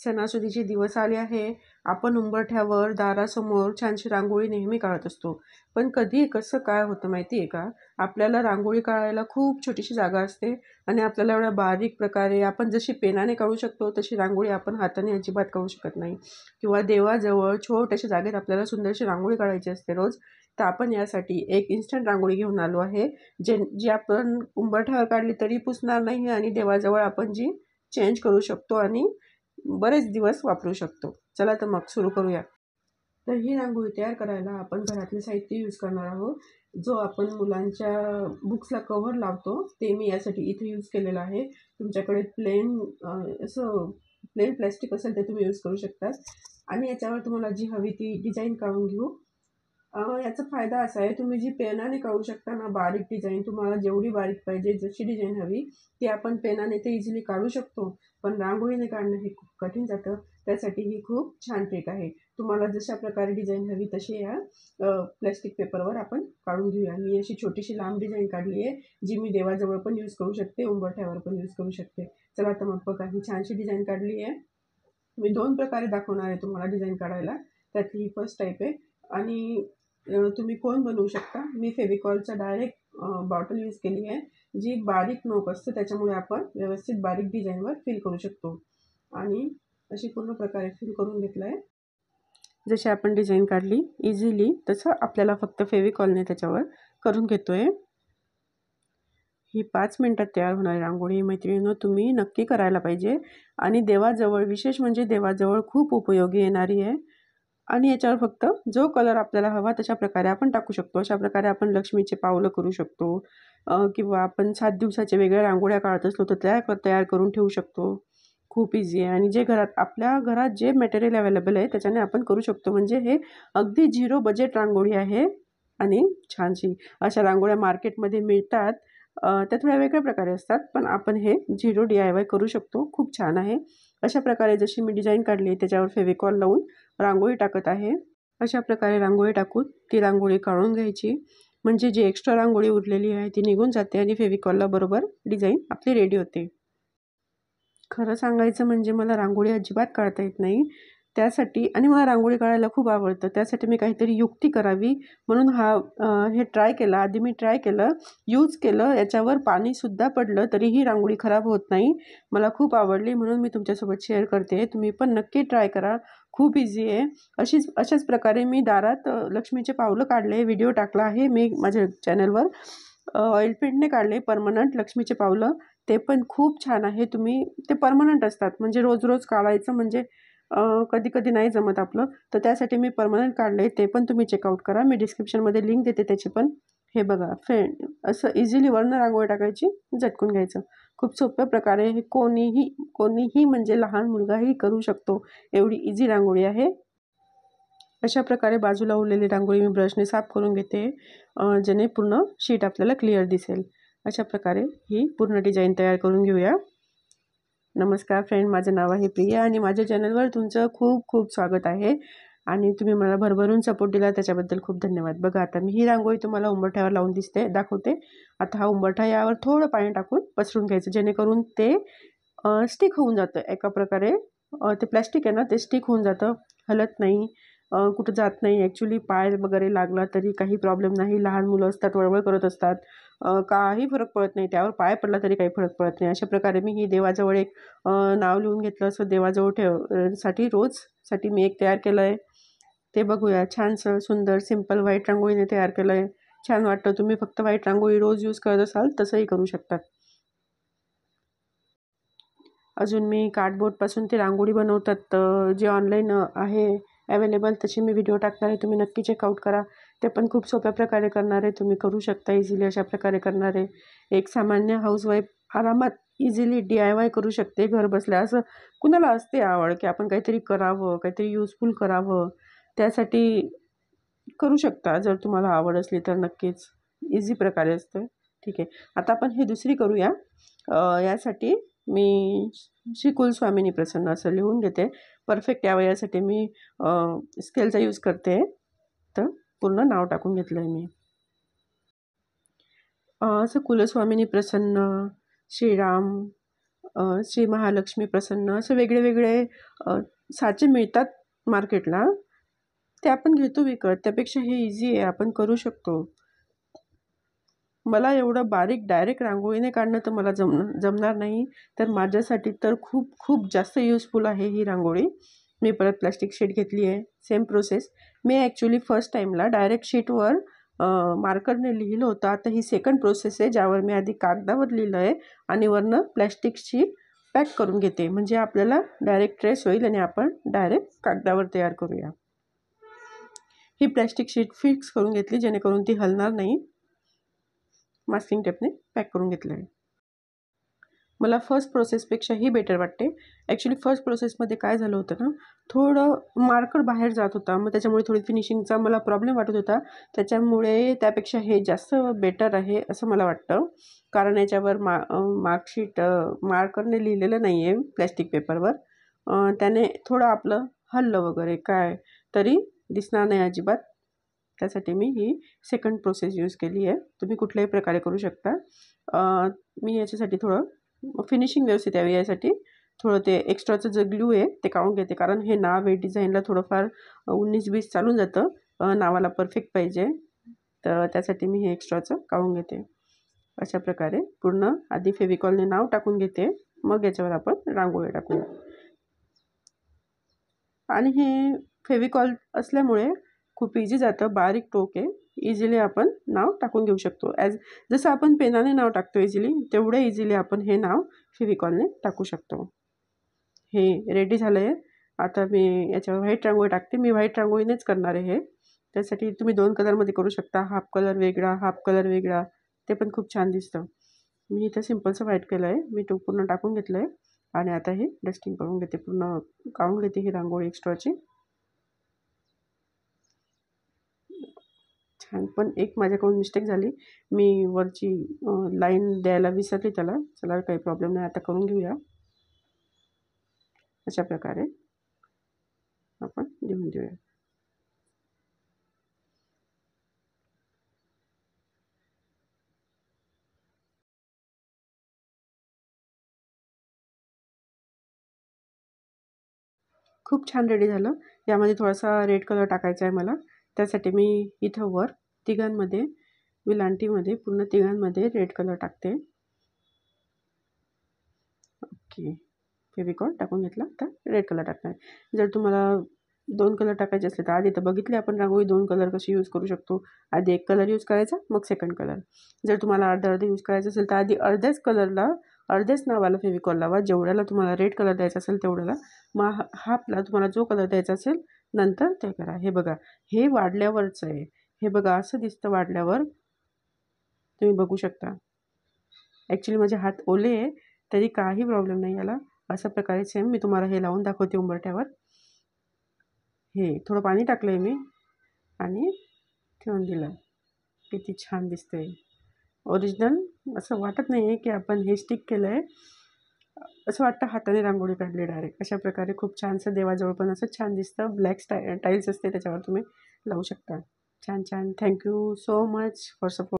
सणासुदीचे दिवस आले आहे. आपण उंबरठ्यावर दारासमोर छानशी रांगोळी नेहमी काढत असतो. पण कधी कसं काय होतं माहिती आहे का? आपल्याला रांगोळी काढायला खूप छोटीशी जागा असते आणि आपल्याला एवढ्या बारीक प्रकारे आपण जशी पेनाने काढू शकतो तशी रांगोळी आपण हाताने अजिबात काढू शकत नाही. किंवा देवाजवळ छोट्याशा जागेत आपल्याला सुंदरशी रांगोळी काढायची असते रोज. तर आपण यासाठी एक इन्स्टंट रांगोळी घेऊन आलो आहे. जी आपण उंबरठ्यावर काढली तरी पुसणार नाही आणि देवाजवळ आपण जी चेंज करू शकतो आणि बरेच दिवस वापरू शकतो. चला तर मग सुरू करूया. तर ही रांगोळी तयार करायला आपण घरातले साहित्य यूज करणार आहोत. जो आपण मुलांच्या बुक्सला कव्हर लावतो ते मी यासाठी इथे यूज केलेलं आहे. तुमच्याकडे असं प्लेन प्लॅस्टिक असेल ते तुम्ही यूज करू शकता. आणि याच्यावर तुम्हाला जी हवी ती डिझाईन काढून घेऊ. याचा फायदा असा आहे, तुम्ही जी पेनाने काढू शकता ना बारीक डिझाईन, तुम्हाला जेवढी बारीक पाहिजे जशी डिझाईन हवी ती आपण पेनाने ते इझिली काढू शकतो. पण रांगोळीने काढणं हे खूप कठीण जातं. त्यासाठी ही खूप छान ट्रिक आहे. तुम्हाला जशा प्रकारे डिझाईन हवी तशी या प्लॅस्टिक पेपरवर आपण काढून घेऊया. मी अशी छोटीशी लांब डिझाईन काढली आहे, जी मी देवाजवळ पण यूज करू शकते, उंबरठ्यावर पण यूज करू शकते. चला तर मग बघा, ही छानशी डिझाईन काढली आहे. मी 2 प्रकारे दाखवणार आहे तुम्हाला डिझाईन काढायला. त्यातली ही फर्स्ट टाईप आहे. आणि तुम्ही कोन बनवू शकता. मी फेविकॉलचा डायरेक्ट बॉटल यूज केली आहे, जी बारीक नोक असते त्याच्यामुळे आपण व्यवस्थित बारीक डिझाईनवर फिल करू शकतो. आणि अशी पूर्ण प्रकारे फिल करून घेतलं आहे. जशी आपण डिझाईन काढली इझिली तसं आपल्याला फक्त फेविकॉलने त्याच्यावर करून घेतो आहे. ही 5 मिनिटात तयार होणारी रांगोळी मैत्रिणींनो तुम्ही नक्की करायला पाहिजे. आणि देवाजवळ, विशेष म्हणजे देवाजवळ खूप उपयोगी येणारी आहे. आणि याच्यावर फक्त जो कलर आपल्याला हवा तशा प्रकारे आपण टाकू शकतो. अशा प्रकारे आपण लक्ष्मीचे पावलं करू शकतो. किंवा आपण 7 दिवसाच्या वेगळ्या रांगोळ्या काढत असलो तर त्या तयार करून ठेवू शकतो. खूप इझी आहे. आणि जे आपल्या घरात जे मटेरियल अवेलेबल आहे त्याच्याने आपण करू शकतो. म्हणजे हे अगदी 0 बजेट रांगोळी आहे. आणि छानशी अशा रांगोळ्या मार्केटमध्ये मिळतात. त्या थोड्या वेगळ्या प्रकारे असतात, पण आपण हे 0 DIY करू शकतो. खूप छान आहे. अशा प्रकारे जशी मी डिझाईन काढली त्याच्यावर फेविकॉल लावून रांगोळी टाकत आहे. अशा प्रकारे रांगोळी टाकून ती रांगोळी काढून घ्यायची. म्हणजे जी एक्स्ट्रा रांगोळी उरलेली आहे ती निघून जाते आणि फेविकॉलला बरोबर डिझाईन आपली रेडी होते. खरं सांगायचं म्हणजे मला रांगोळी अजिबात काढता येत नाही. त्यासाठी आणि मला रांगोळी काढायला खूप आवडतं. त्यासाठी मी काहीतरी युक्ती करावी म्हणून हे ट्राय केलं. आधी मी ट्राय केलं, यूज केलं, याच्यावर पाणीसुद्धा पडलं तरीही रांगोळी खराब होत नाही. मला खूप आवडली म्हणून मी तुमच्यासोबत शेअर करते. तुम्ही पण नक्की ट्राय करा. खूप इझी आहे. अशाच प्रकारे मी दारात लक्ष्मीचे पावलं काढले, व्हिडिओ टाकला आहे मी माझ्या चॅनलवर. ऑइल पेंटने काढले परमनंट लक्ष्मीचे पावलं. ते पण खूप छान आहे. तुम्ही ते परमनंट असतात म्हणजे रोज रोज काढायचं म्हणजे कधी कधी नाही जमत आपलं. तर त्यासाठी मी परमनंट काढले. ते पण तुम्ही चेकआउट करा. मी डिस्क्रिप्शनमध्ये लिंक देते त्याची पण. हे बघा फ्रेंड, असं इझिली वरनं रांगोळी टाकायची, झटकून घ्यायचं. खूप सोप्या प्रकारे हे कोणीही म्हणजे लहान मुलगाही करू शकतो. एवढी इझी रांगोळी आहे. अशा प्रकारे बाजूला उरलेली रांगोळी मी ब्रशने साफ करून घेते, जेणे पूर्ण शीट आपल्याला क्लिअर दिसेल. अशा प्रकारे ही पूर्ण डिझाईन तयार करून घेऊया. नमस्कार फ्रेंड, माझं नाव आहे प्रिया आणि माझ्या चॅनलवर तुमचं खूप खूप स्वागत आहे. आणि तुम्ही मला भरभरून सपोर्ट दिला त्याच्याबद्दल खूप धन्यवाद. बघा आता मी ही रांगोळी तुम्हाला उंबरठ्यावर लावून दाखवते. आता हा उंबरठा यावर थोडं पाणी टाकून पसरून घ्यायचं, जेणेकरून ते स्टिक होऊन जातं एका प्रकारे. ते प्लॅस्टिक आहे ना, ते स्टिक होऊन जातं, हलत नाही, कुठं जात नाही. ॲक्च्युली पाय वगैरे लागला तरी काही प्रॉब्लेम नाही. लहान मुलं असतात, वळवळ करत असतात, काही फरक पडत नाही. त्यावर पाय पडला तरी काही फरक पडत नाही. अशा प्रकारे मी ही देवाजवळ एक नाव लिहून घेतलं. असं देवाजवळ साठी मी एक तयार केलं आहे. ते बघूया. छानसं सुंदर सिंपल व्हाईट रांगोळीने तयार केलं आहे. छान वाटतं. तुम्ही फक्त व्हाईट रांगोळी रोज यूज करत असाल तसंही करू शकतात. अजून मी कार्डबोर्डपासून ती रांगोळी बनवतात, जे ऑनलाईन आहे अवेलेबल, तशी मी व्हिडिओ टाकणार आहे. तुम्ही नक्की चेकआउट करा. ते पण खूप सोप्या प्रकारे करणार आहे. तुम्ही करू शकता इझिली. अशा प्रकारे करणार आहे. एक सामान्य हाऊसवाईफ आरामात इझिली DIY करू शकते घर बसल्या. असं कुणाला असते आवड की आपण काहीतरी करावं, काहीतरी युजफुल करावं. त्यासाठी करू शकता. जर तुम्हाला आवड असली तर नक्कीच इझी प्रकारे असतं. ठीक आहे, आता आपण हे दुसरी करूया. यासाठी मी श्री कुलस्वामिनी प्रसन्न असं लिहून घेते. परफेक्ट यावं यासाठी मी स्केलचा यूज करते. तर पूर्ण नाव टाकून घेतलं आहे मी. असं कुलस्वामिनी प्रसन्न, श्रीराम, श्री महालक्ष्मी प्रसन्न असे वेगळे वेगळे साचे मिळतात मार्केटला, ते आपण घेतो विकत. त्यापेक्षा हे इझी आहे, आपण करू शकतो. मला एवढं बारीक डायरेक्ट रांगोळीने काढणं तर मला जमणार नाही, तर माझ्यासाठी तर खूप खूप जास्त युजफुल आहे ही रांगोळी. मी परत प्लास्टिक शीट घेतली आहे, सेम प्रोसेस. मी ॲक्च्युली फर्स्ट टाईमला डायरेक्ट शीटवर मार्करने लिहिलं होतं. आता ही सेकंड प्रोसेस आहे, ज्यावर मी आधी कागदावर लिहिलं आहे आणि वरनं प्लॅस्टिक शीट पॅक करून घेते, म्हणजे आपल्याला डायरेक्ट ट्रेस होईल आणि आपण डायरेक्ट कागदावर तयार करूया. ही प्लॅस्टिक शीट फिक्स करून घेतली, जेणेकरून ती हलणार नाही. मास्किंग टेपने पॅक करून घेतलं आहे. मला फर्स्ट प्रोसेसपेक्षा ही बेटर वाटते. ॲक्च्युली फर्स्ट प्रोसेसमध्ये काय झालं होतं ना, थोडं मार्कर बाहेर जात होता, मग त्याच्यामुळे थोडी फिनिशिंगचा मला प्रॉब्लेम वाटत होता. त्याच्यामुळे त्यापेक्षा हे जास्त बेटर आहे असं मला वाटतं. कारण याच्यावर मार्कशीट मार्करने लिहिलेलं नाही आहे प्लॅस्टिक पेपरवर. त्याने थोडं आपलं हललं वगैरे काय तरी दिसणार नाही अजिबात. त्यासाठी मी ही सेकंड प्रोसेस यूज केली आहे. तुम्ही कुठल्याही प्रकारे करू शकता. मी याच्यासाठी थोडं फिनिशिंग व्यवस्थित यावी यासाठी थोडं ते एक्स्ट्राचं जे ग्लू आहे ते काढून घेते, कारण हे नाव आहे डिझाईनला थोडंफार 19-20 चालून जातं. नावाला परफेक्ट पाहिजे, तर त्यासाठी मी हे एक्स्ट्राचं काढून घेते. अशा प्रकारे पूर्ण आधी फेविकॉलने नाव टाकून घेते, मग याच्यावर आपण रांगोळी टाकूया. आणि हे फेविकॉल असल्यामुळे खूप इझी जातं, बारीक टोक आहे, इझिली आपण नाव टाकून घेऊ शकतो. जसं आपण पेनाने नाव टाकतो इझिली, तेवढं इझिली आपण हे नाव फेविकॉलने टाकू शकतो. हे रेडी झालं आहे. आता मी याच्यावर व्हाईट रांगोळी टाकते. मी व्हाईट रांगोळीनेच करणार आहे हे. त्यासाठी तुम्ही 2 कलरमध्ये करू शकता. हाफ कलर वेगळा, हाफ कलर वेगळा, ते पण खूप छान दिसतं. मी इथं सिम्पलचं व्हाईट केलं आहे. मी तो पूर्ण टाकून घेतलं आहे आणि आता हे डस्टिंग करून घेते, पूर्ण काढून घेते ही रांगोळी एक्स्ट्राची. छान. पण एक माझ्याकडून मिस्टेक झाली, मी वरची लाईन द्यायला विसरली त्याला. चला काही प्रॉब्लेम नाही, आता करून घेऊया. अशा प्रकारे आपण लिहून देऊया. खूप छान रेडी झालं. यामध्ये थोडासा रेड कलर टाकायचा आहे मला. त्यासाठी मी इथं वर तिघांमध्ये विलांटीमध्ये पूर्ण तिघांमध्ये रेड कलर टाकते. ओके. फेविकॉल टाकून घेतला, तर रेड कलर टाकणार. जर तुम्हाला 2 कलर टाकायचे असले तर आधी तर बघितली आपण रांगोळी 2 कलर कशी यूज करू शकतो. आधी एक कलर यूज करायचा, मग सेकंड कलर. जर तुम्हाला अर्धं-अर्धं यूज करायचं असेल तर आधी अर्ध्याच कलरला अर्ध्याच नावाला फेविकॉल लावा. जेवढ्याला तुम्हाला रेड कलर द्यायचा असेल तेवढ्याला. मग हाफला तुम्हाला जो कलर द्यायचा असेल नंतर ते करा. हे बघा, हे वाढल्यावरचं आहे. हे बघा असं दिसतं वाढल्यावर. तुम्ही बघू शकता. ॲक्च्युली माझे हात ओले आहे, तरी काही प्रॉब्लेम नाही याला. अशा प्रकारे सेम मी तुम्हाला हे लावून दाखवते उंबरठ्यावर. हे थोडं पाणी टाकलं आहे मी आणि ठेवून दिलं. किती छान दिसतंय. ओरिजिनल असं वाटत नाही आहे की आपण हे स्टिक केलं आहे. असं वाटतं हाताने रांगोळी काढली डायरेक्ट. अशा प्रकारे खूप छानसं देवाजवळ पण असं छान दिसतं. ब्लॅक टाईल्स असते त्याच्यावर तुम्ही लावू शकता. छान छान. Thank you so much for support.